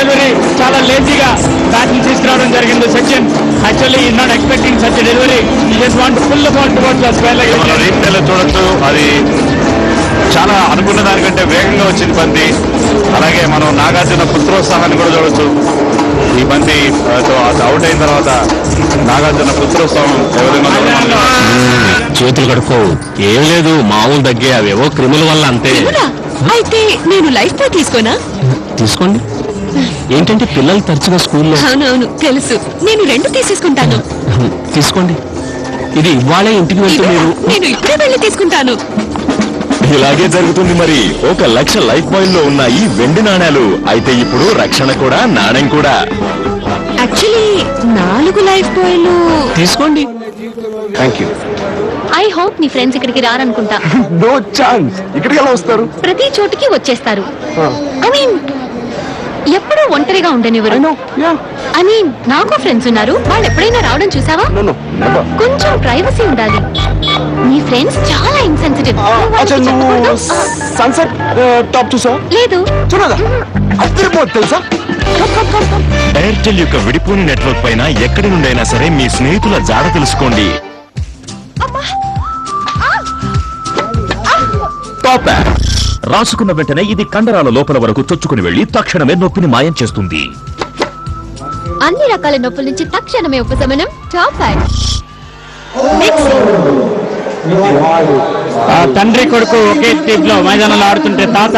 Delivery చాలా లేజీగా బ్యాటిల్ తీసుకురావడం జరిగింది Sachin. Actually not expecting such delivery, you just want full ball towards the square leg. రీప్లేలో చూడొచ్చు, అది చాలా అనుకున్న దానికంటే వేగంగా వచ్చింది బంతి. అలాగే మనం నాగార్జున పుత్రోత్సాహాన్ని కూడా చూడొచ్చు. ఈ బంతి అవుట్ అయిన తర్వాత నాగార్జున పుత్రోత్సవం ఏ విధంగా చేతులు కడుక్కో. ఏం లేదు, మామూలు దగ్గే, అవేవో క్రిముల వల్ల అంతే. అయితే నేను లైఫ్ బాయ్ తీసుకోనా? తీసుకోండి. ఏంటంటే పిల్లలు తరచుగా స్కూల్లో. అవునవును తెలుసు, నేను 2 తీసేసుకుంటాను. తీసుకోండి. ఇది ఇవాళే ఇంటికి వెళ్తూ నేను ఇప్పుడే వెళ్ళి తీసుకుంటాను. ఇలాగే జరుగుతుంది మరి. 1 లక్ష లైఫ్ బాయ్ లో ఉన్నాయి వెండి నాణాలు. అయితే ఇప్పుడు రక్షణ కూడా, నాణ్యం కూడా. యాక్చువల్లీ 4 లైఫ్ బాయ్లు తీసుకోండి. Thank you. ఐ హోప్ నీ ఫ్రెండ్స్ ఇక్కడికి రారనుకుంటా. No chance. ఇక్కడికి ఎలా వస్తారు? ప్రతి చోటుకి వచ్చేస్తారు. ఐ మీన్ ఎప్పుడూ ఒంటరిగా ఉండనివ్వరు. ఐ మీన్ నాకు ఫ్రెండ్స్ ఉన్నారు, వాళ్ళు ఎప్పుడైనా రావడం చూసావా? కొంచెం ప్రైవసీ ఉండాలి. నీ ఫ్రెండ్స్ చాలా ఇన్సెన్సిటివ్. సన్సెట్ టాప్ చూసా? లేదు. తెలుసా? ఎయిర్టెల్ యొక్క విడిపోని నెట్వర్క్ పైన ఎక్కడి నుండైనా సరే మీ స్నేహితుల జాడ తెలుసుకోండి. టాప్ యాప్ రాసుకున్న వెంటనే ఇది కండరాల లోపల వరకు చొచ్చుకుని వెళ్లి తక్షణమే నొప్పిని మాయం చేస్తుంది. అన్ని రకాల నొప్పుల నుంచి తక్షణమే ఉపశమనం. Top app. తండ్రి కొడుకు ఒకే టీమ్ లో మైదానంలో ఆడుతుంటే తాత